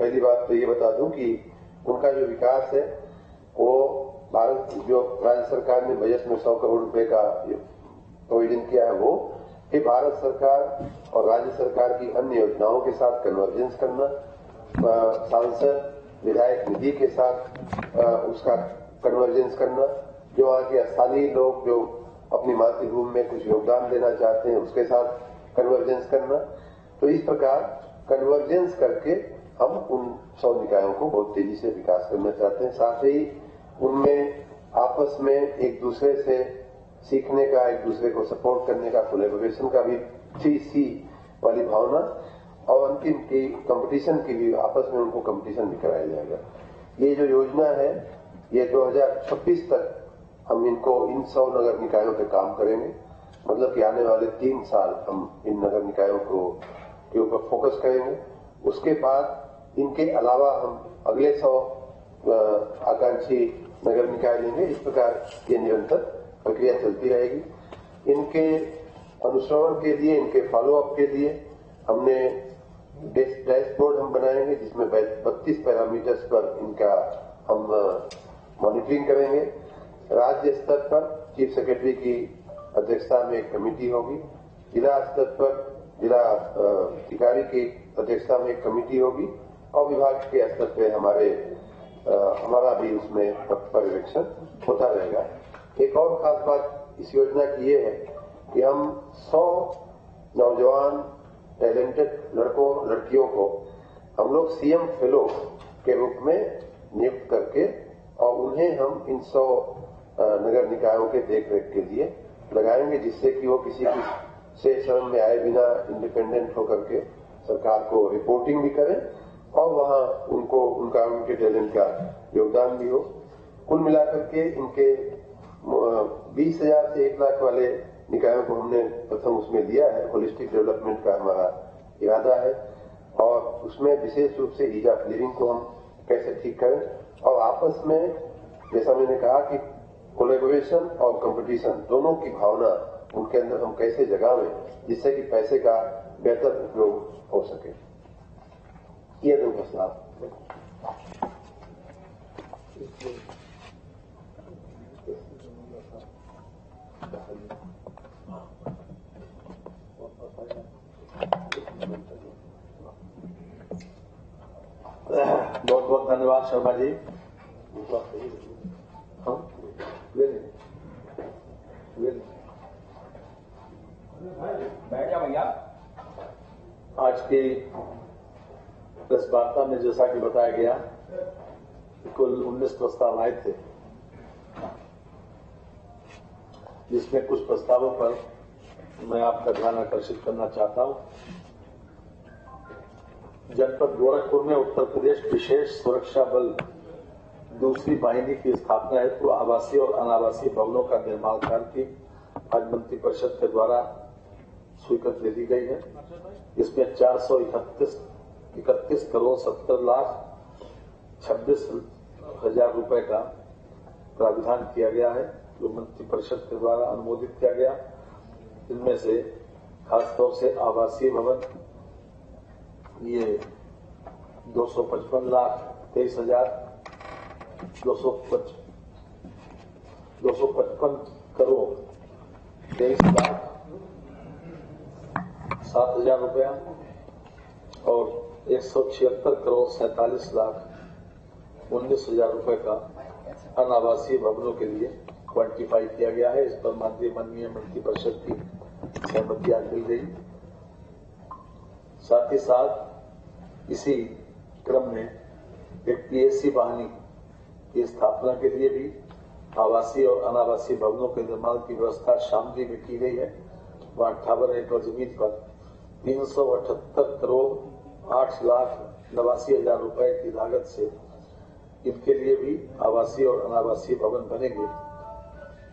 पहली बात तो ये बता दूं कि उनका जो विकास है वो भारत जो राज्य सरकार ने बजट में 100 करोड़ रुपए का प्रोविजन किया है वो कि भारत सरकार और राज्य सरकार की अन्य योजनाओं के साथ कन्वर्जेंस करना, सांसद विधायक निधि के साथ उसका कन्वर्जेंस करना, जो वहाँ के स्थानीय लोग जो अपनी मातृभूमि में कुछ योगदान देना चाहते हैं उसके साथ कन्वर्जेंस करना। तो इस प्रकार कन्वर्जेंस करके हम उन 100 निकायों को बहुत तेजी से विकास करना चाहते हैं। साथ ही उनमें आपस में एक दूसरे से सीखने का, एक दूसरे को सपोर्ट करने का, कोलैबोरेशन का भी 3C वाली भावना, और अंतिम की कंपटीशन की भी, आपस में उनको कंपटीशन भी कराया जाएगा। ये जो योजना है ये 2026 तक हम इनको इन 100 नगर निकायों पे काम करेंगे। मतलब कि आने वाले 3 साल हम इन नगर निकायों के ऊपर फोकस करेंगे। उसके बाद इनके अलावा हम अगले 100 आकांक्षी नगर निकाय लेंगे। इस प्रकार ये निरंतर प्रक्रिया चलती रहेगी। इनके अनुश्रवण के लिए, इनके फॉलोअप के लिए हमने डैशबोर्ड हम बनाएंगे जिसमें 32 पैरामीटर्स पर इनका हम मॉनिटरिंग करेंगे। राज्य स्तर पर चीफ सेक्रेटरी की अध्यक्षता में एक कमेटी होगी, जिला स्तर पर जिला अधिकारी की अध्यक्षता में एक कमेटी होगी, और विभाग के स्तर पर हमारा भी उसमें पर्यवेक्षण होता रहेगा। एक और खास बात इस योजना की ये है कि हम 100 नौजवान टैलेंटेड लड़कों लड़कियों को हम लोग सीएम फेलो के रूप में नियुक्त करके और उन्हें हम इन 100 नगर निकायों के देखरेख के लिए लगाएंगे, जिससे कि वो किसी से शरण में आए बिना इंडिपेंडेंट होकर के सरकार को रिपोर्टिंग भी करें और वहां उनके टैलेंट का योगदान भी हो। कुल मिलाकर के इनके 20,000 से 1 लाख वाले निकायों को हमने प्रथम उसमें दिया है। होलिस्टिक डेवलपमेंट का हमारा इरादा है और उसमें विशेष रूप से ईज ऑफ लिविंग को हम कैसे ठीक करें और आपस में, जैसा मैंने कहा कि कोलैबोरेशन और कंपटीशन दोनों की भावना उनके अंदर हम कैसे जगावें जिससे कि पैसे का बेहतर उपयोग हो सके। ये 2 प्रस्ताव। बहुत बहुत धन्यवाद शर्मा जी। आज की प्रेस वार्ता में जैसा कि बताया गया कुल 19 प्रस्ताव आए थे, जिसमें कुछ प्रस्तावों पर मैं आपका ध्यान आकर्षित करना चाहता हूं। जनपद गोरखपुर में उत्तर प्रदेश विशेष सुरक्षा बल दूसरी वाहिनी की स्थापना हेतु आवासीय और अनावासीय भवनों का निर्माण कार्य की आज मंत्री परिषद के द्वारा स्वीकृति दे दी गई है। इसमें 431 करोड़ 70 लाख 26 हजार रुपए का प्राविधान किया गया है, जो मंत्री परिषद के द्वारा अनुमोदित किया गया। इनमें से खासतौर से आवासीय भवन ये 255 लाख 23 हजार 255 करोड़ 23 लाख 7 हजार रुपया और 176 करोड़ 47 लाख 19 हजार रुपए का अनावासीय भवनों के लिए क्वांटिफाई किया गया है। इस पर माननीय मंत्री परिषद की सहमति आज मिल गई। साथ ही साथ इसी क्रम में एक पीएससी वाहिनी की स्थापना के लिए भी आवासीय और अनावासीय भवनों के निर्माण की व्यवस्था शामली में की गई है। वहां 58 एकड़ जमीन पर 378 करोड़ 8 लाख 89 हजार रुपए की लागत से इनके लिए भी आवासीय और अनावासीय भवन बनेंगे,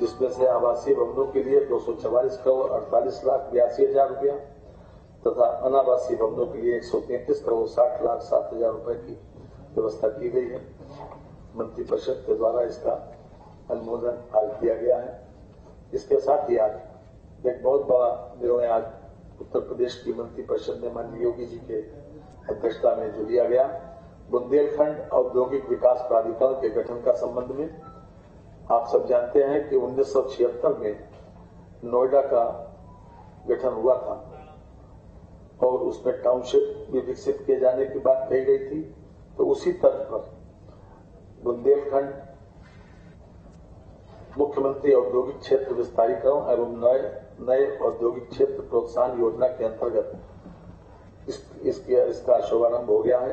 जिसमें से आवासीय भवनों के लिए 244 करोड़ 48 लाख 82 हजार रुपया तथा अनावासीय भवनों के लिए 133 करोड़ 60 लाख 7 हजार रुपए की व्यवस्था की गई है। मंत्रिपरिषद के द्वारा इसका अनुमोदन आज किया गया है। इसके साथ ही आज एक बहुत बड़ा निर्णय आज उत्तर प्रदेश की मंत्रिपरिषद ने माननीय योगी जी के अध्यक्षता में जो लिया गया, बुंदेलखंड औद्योगिक विकास प्राधिकरण के गठन का संबंध में आप सब जानते हैं कि 1976 में नोएडा का गठन हुआ था और उसमें टाउनशिप भी विकसित किए जाने की बात कही गई थी। तो उसी तर्ज पर बुंदेलखंड मुख्यमंत्री औद्योगिक क्षेत्र विस्तारीकरण एवं नए औद्योगिक क्षेत्र प्रोत्साहन योजना के अंतर्गत इसका शुभारंभ हो गया है।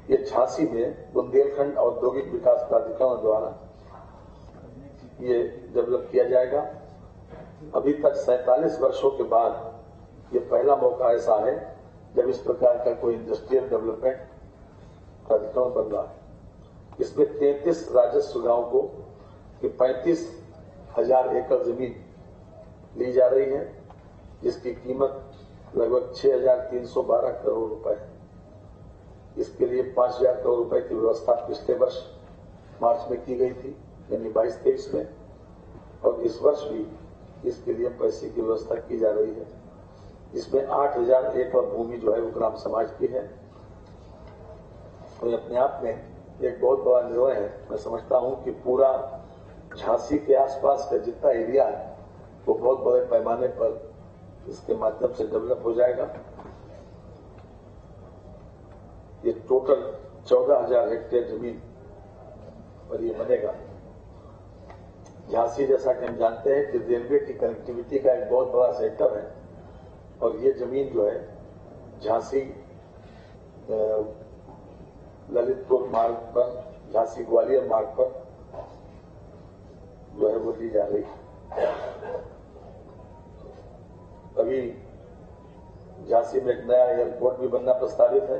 ये 86 में बुंदेलखंड औद्योगिक विकास प्राधिकरण द्वारा ये डेवलप किया जाएगा। अभी तक 47 वर्षों के बाद ये पहला मौका ऐसा है जब इस प्रकार का कोई इंडस्ट्रियल डेवलपमेंट प्राधिकरण बन रहा है। इसमें 33 राजस्व गांव को 35,000 एकड़ जमीन ली जा रही है, जिसकी कीमत लगभग 6,312 करोड़ रुपए है। इसके लिए 5,000 करोड़ रुपए की व्यवस्था पिछले वर्ष मार्च में की गई थी, यानी 22-23 में, और इस वर्ष भी इसके लिए पैसे की व्यवस्था की जा रही है। इसमें 8,000 एकड़ भूमि जो है वो ग्राम समाज की है। तो अपने आप में एक बहुत बड़ा निर्णय है। मैं समझता हूं कि पूरा झांसी के आसपास का जितना एरिया है वो बहुत बड़े पैमाने पर इसके माध्यम से डेवलप हो जाएगा। ये टोटल 14,000 हेक्टेयर जमीन पर ये बनेगा। झांसी, जैसा कि हम जानते हैं कि रेलवे की कनेक्टिविटी का एक बहुत बड़ा सेक्टर है और ये जमीन जो है झांसी ललितपुर मार्ग पर, झांसी ग्वालियर मार्ग पर जो है वो ली जा रही है। अभी झांसी में एक नया एयरपोर्ट भी बनना प्रस्तावित है।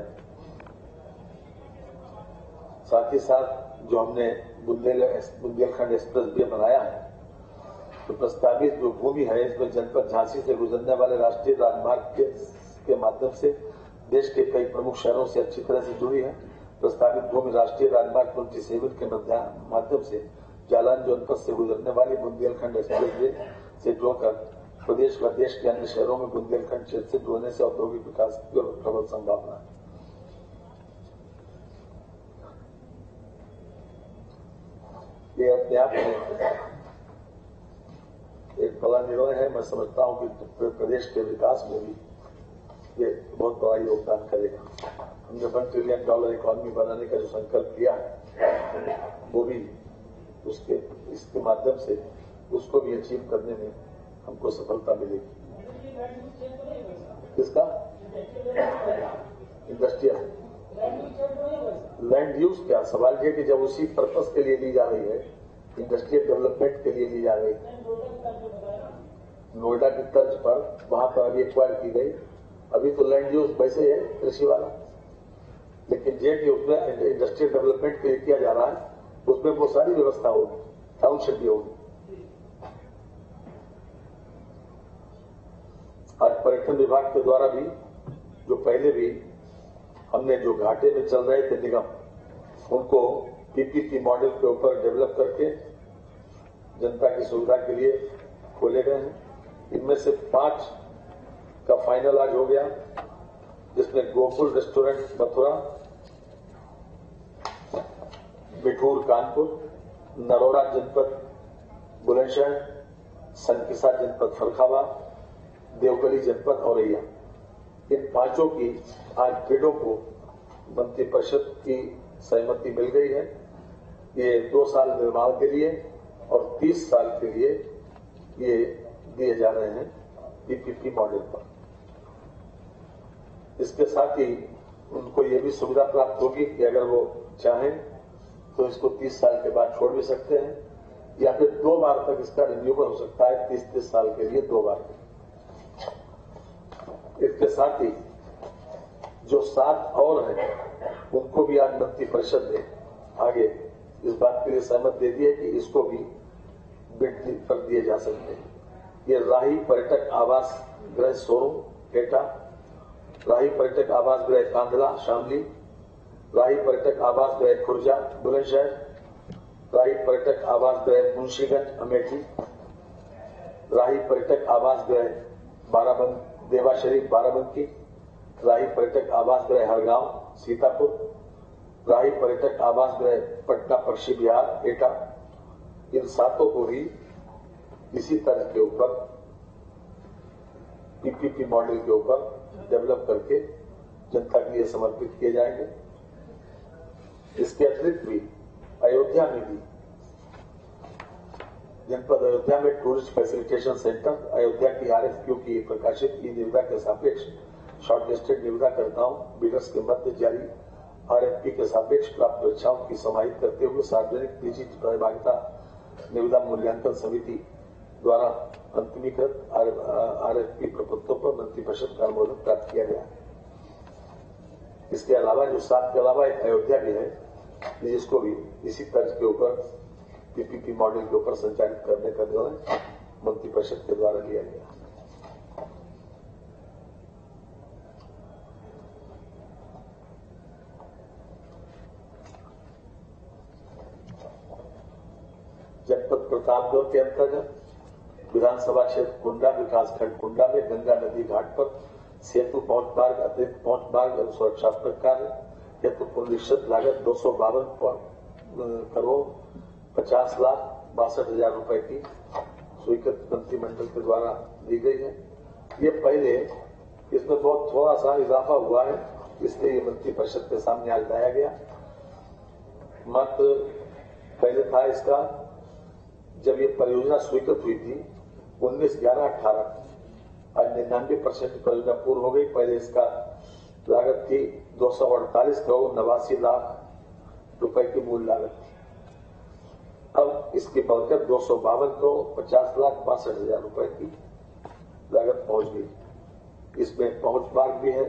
साथ ही साथ जो हमने बुंदेलखंड एक्सप्रेस वे बनाया है, तो प्रस्तावित जो भूमि है इसमें जनपद झांसी से गुजरने वाले राष्ट्रीय राजमार्ग के माध्यम से देश के कई प्रमुख शहरों से अच्छी तरह से जुड़ी है। प्रस्तावित भूमि राष्ट्रीय राजमार्ग 27 के माध्यम से जालौन जनपद से गुजरने वाली बुंदेलखंड एक्सप्रेस वे से जोड़कर प्रदेश व देश के अन्य शहरों में बुंदेलखंड क्षेत्र से जुड़ने से औद्योगिक विकास की प्रबल संभावना है। ये अपने आप में एक बड़ा निर्णय है। मैं समझता हूं कि प्रदेश के विकास में भी ये बहुत बड़ा योगदान करेगा। हमने $1 ट्रिलियन इकोनॉमी बनाने का जो संकल्प लिया है वो भी इसके माध्यम से उसको भी अचीव करने में हमको सफलता मिलेगी। किसका? इंडस्ट्रियल लैंड यूज क्या सवाल है कि जब उसी पर्पस के लिए ली जा रही है, इंडस्ट्रियल डेवलपमेंट के लिए ली जा रही है, नोएडा की तर्ज पर वहां पर अभी एक्वायर की गई। अभी तो लैंड यूज वैसे है कृषि वाला, लेकिन जे कि उसमें इंडस्ट्रियल डेवलपमेंट के लिए किया जा रहा है, उसमें वो सारी व्यवस्था होगी, टाउनशिप भी होगी। आज पर्यटन विभाग के द्वारा भी जो पहले भी हमने जो घाटे में चल रहे थे निगम, उनको पीपीपी मॉडल के ऊपर डेवलप करके जनता की सुविधा के लिए खोले गए हैं। इनमें से 5 का फाइनल आज हो गया, जिसमें गोकुल रेस्टोरेंट मथुरा, बिठूर कानपुर, नरोड़ा जनपद बुलंदशहर, संकिसा जनपद फर्रुखाबाद, देवगली जनपद औरैया, इन 5 की आज बिडों को मंत्रिपरिषद की सहमति मिल गई है। ये 2 साल निर्माण के लिए और 30 साल के लिए ये दिए जा रहे हैं पीपीपी मॉडल पर। इसके साथ ही उनको ये भी सुविधा प्राप्त होगी कि अगर वो चाहें तो इसको 30 साल के बाद छोड़ भी सकते हैं, या फिर 2 बार तक इसका रिन्यूअल हो सकता है, 30-30 साल के लिए 2 बार। इसके साथ ही जो 7 और हैं उनको भी आज मंत्रिपरिषद ने आगे इस बात के लिए सहमत दे दी है कि इसको भी बिड पर दिए जा सकते हैं। ये राही पर्यटक आवास गृह सोरूम एटा, राही पर्यटक आवास गृह कांधला शामली, राही पर्यटक आवास गृह खुर्जा बुलंदशहर, राही पर्यटक आवास गृह मुंशीगंज अमेठी, राही पर्यटक आवास गृह देवा शरीफ बाराबंकी, राही पर्यटक आवास गृह हरगांव सीतापुर, राही पर्यटक आवास गृह पटना पश्चिम बिहार एटा, इन 7 को भी इसी तरह के ऊपर पीपीपी मॉडल के ऊपर डेवलप करके जनता के लिए समर्पित किए जाएंगे। इसके अतिरिक्त भी अयोध्या में भी जनपद अयोध्या में टूरिस्ट फैसिलिटेशन सेंटर, अयोध्या की RFQ की प्रकाशित ई निविदा के सापेक्ष शॉर्टलिस्टेड निविदाकर्ताओं बिडर्स के मध्य जारी RFP के सापेक्ष प्राप्त अपेक्षाओं की समाहित करते हुए सार्वजनिक निजी सहभागिता निविदा मूल्यांकन समिति द्वारा अंतिमीकृत RFP प्रपत्रों पर मंत्रिपरिषद का अनुमोदन प्राप्त किया गया। इसके अलावा जो 7 के अलावा एक अयोध्या भी है, जिसको भी इसी तर्ज के ऊपर पीपीपी मॉडल के ऊपर संचालित करने का निर्णय मंत्रिपरिषद के द्वारा लिया गया। जनपद प्रतापगढ़ के अंतर्गत विधानसभा क्षेत्र कुंडा विकासखंड कुंडा में गंगा नदी घाट पर सेतु पहुंच मार्ग, अतिरिक्त पहुंच मार्ग और सुरक्षात्मक कार्य हेतु पुनरीक्षित लागत 252 करोड़ 50,62,000 रुपए की स्वीकृत मंत्रिमंडल के द्वारा दी गई है। ये पहले इसमें बहुत थोड़ा सा इजाफा हुआ है, इसलिए ये मंत्रिपरिषद के सामने आज लाया गया। मात्र पहले था इसका, जब ये परियोजना स्वीकृत हुई थी 19/11/18, आज 99% परियोजना पूर्ण हो गई। पहले इसका लागत थी 248 करोड़ 89 लाख रुपए की मूल लागत थी। अब इसकी बढ़कर 252 करोड़ 50,62,000 रुपए की लागत पहुंच गई। इसमें पहुंच मार्ग भी है,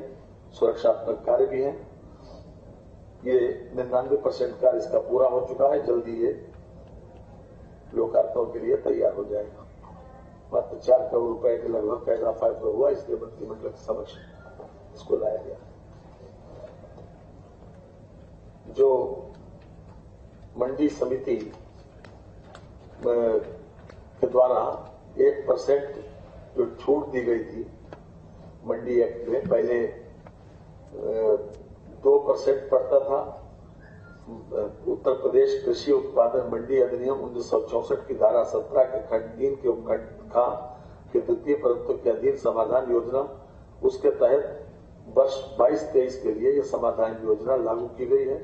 सुरक्षात्मक कार्य भी है। ये 99% कार्य इसका पूरा हो चुका है। जल्दी ये लोकार्पण के लिए तैयार हो जाएगा। मात्र 4 करोड़ रुपए के लगभग का इजाफा हुआ, इसलिए मंत्रिमंडल के समक्ष इसको लाया गया। जो मंडी समिति के द्वारा 1% जो छूट दी गई थी मंडी एक्ट में, पहले 2% पड़ता था। उत्तर प्रदेश कृषि उत्पादन मंडी अधिनियम 1964 की धारा 17 के खंड 3 के उपखंड खा के द्वितीय प्रभुत्व के अधीन समाधान योजना, उसके तहत वर्ष 22-23 के लिए यह समाधान योजना लागू की गई है,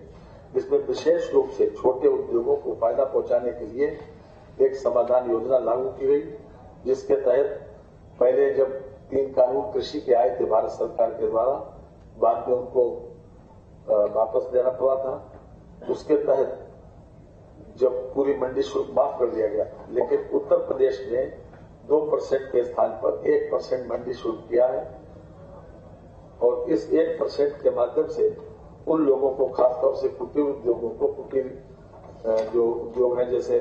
जिसमें विशेष रूप से छोटे उद्योगों को फायदा पहुंचाने के लिए एक समाधान योजना लागू की गई, जिसके तहत पहले जब 3 कानून कृषि के आए थे भारत सरकार के द्वारा, बाद में उनको वापस देना पड़ा था। उसके तहत जब पूरी मंडी शुल्क माफ कर दिया गया, लेकिन उत्तर प्रदेश ने 2% के स्थान पर 1% मंडी शुल्क किया है। और इस 1% के माध्यम से उन लोगों को, खासतौर से कुटीर उद्योगों को, कुटीर जो उद्योग हैं, जैसे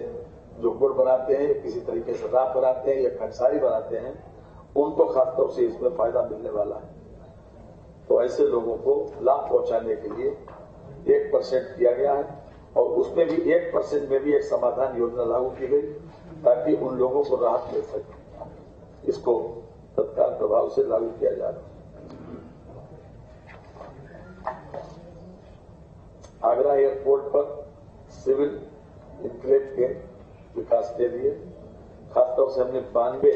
जो गुड़ बनाते हैं, किसी तरीके से राख बनाते हैं या खंडसारी बनाते हैं, उनको खासतौर से इसमें फायदा मिलने वाला है। तो ऐसे लोगों को लाभ पहुंचाने के लिए 1% किया गया है, और उसमें भी 1% में भी एक समाधान योजना लागू की गई, ताकि उन लोगों को राहत मिल सके। इसको तत्काल प्रभाव से लागू किया जा रहा है। आगरा एयरपोर्ट पर सिविल इनक्लेव के विकास के लिए खासतौर से हमने 92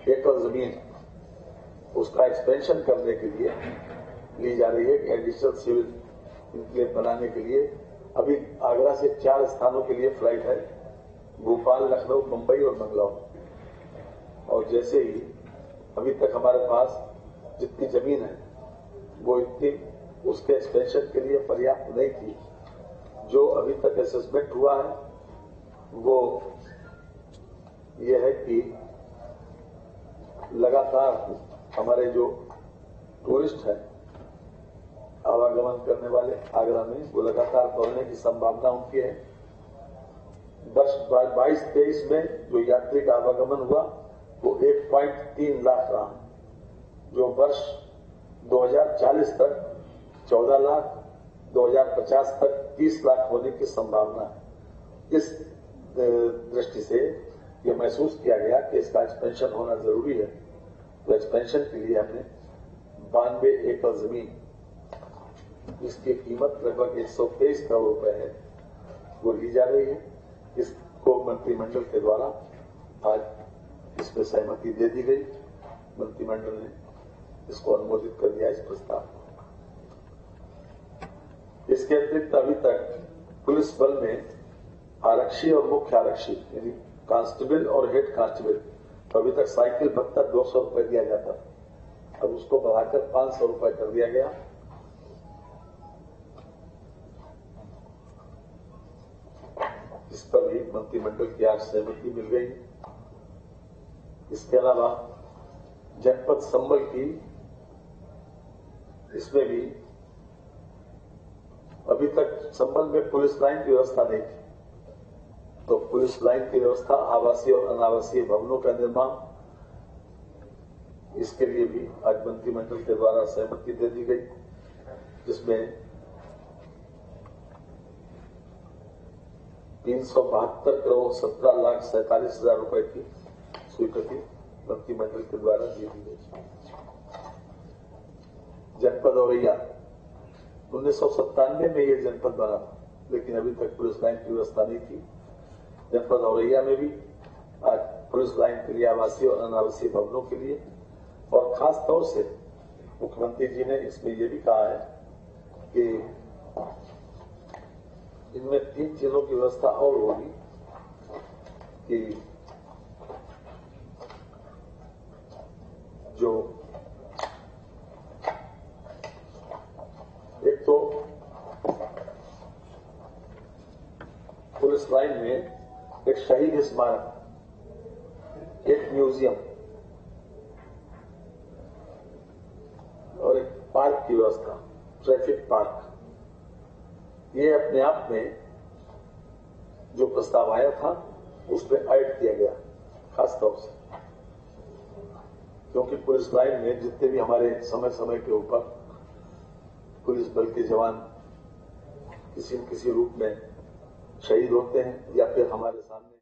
एकड़ जमीन उसका एक्सपेंशन करने के लिए ली जा रही है। एडिशनल सिविल इनक्लेव बनाने के लिए अभी आगरा से 4 स्थानों के लिए फ्लाइट है, भोपाल, लखनऊ, मुंबई और मंगलौर। और जैसे ही अभी तक हमारे पास जितनी जमीन है वो इतनी उसके एक्सपेंशन के लिए पर्याप्त नहीं थी। जो अभी तक असेसमेंट हुआ है वो ये है कि लगातार हमारे जो टूरिस्ट हैं आवागमन करने वाले आगरा में, वो लगातार बढ़ने की संभावना उनकी है। वर्ष 22-23 में जो यात्री का आवागमन हुआ वो 1.3 लाख रहा, जो वर्ष 2040 तक 14 लाख, 2050 तक 30 लाख होने की संभावना है। इस दृष्टि से ये महसूस किया गया कि इसका एक्सपेंशन होना जरूरी है। तो एक्सपेंशन के लिए हमने 92 एकड़ जमीन जिसकी कीमत लगभग 123 करोड़ रुपए है, वो ली जा रही है। इसको मंत्रिमंडल के द्वारा आज इसमें सहमति दे दी गई। मंत्रिमंडल ने इसको अनुमोदित कर दिया इस प्रस्ताव को। इसके अतिरिक्त अभी तक पुलिस बल में आरक्षी और मुख्य आरक्षी यानी कांस्टेबल और हेड कांस्टेबल तो अभी तक साइकिल भत्ता 200 रुपए दिया जाता था, अब उसको बढ़ाकर 500 रुपए कर दिया गया। इस पर भी मंत्रिमंडल की आज सहमति मिल गई। इसके अलावा जनपद संबल की इसमें भी अभी तक संबल में पुलिस लाइन की व्यवस्था नहीं थी, तो पुलिस लाइन की व्यवस्था आवासीय और अनावासीय भवनों का निर्माण, इसके लिए भी आज मंत्रिमंडल के द्वारा सहमति दे दी गई, जिसमें 372 करोड़ 17,47,000 रुपए की स्वीकृति मंत्रिमंडल के द्वारा दी गई। जनपद औरैया 1997 में यह जनपद बना था, लेकिन अभी तक पुलिस लाइन की व्यवस्था नहीं थी। जनपद औरैया में भी आज पुलिस लाइन के लिए आवासीय और अनावासीय भवनों के लिए, और खास तौर से मुख्यमंत्री जी ने इसमें यह भी कहा है कि इनमें 3 चीजों की व्यवस्था और होगी कि जो एक तो पुलिस लाइन में एक शहीद स्मारक, एक म्यूजियम और एक पार्क की व्यवस्था, ट्रैफिक पार्क, ये अपने आप में जो प्रस्ताव आया था उसमें ऐड किया गया खास तौर से, क्योंकि पुलिस लाइन में जितने भी हमारे समय समय के ऊपर पुलिस बल के जवान किसी न किसी रूप में शहीद होते हैं या फिर हमारे सामने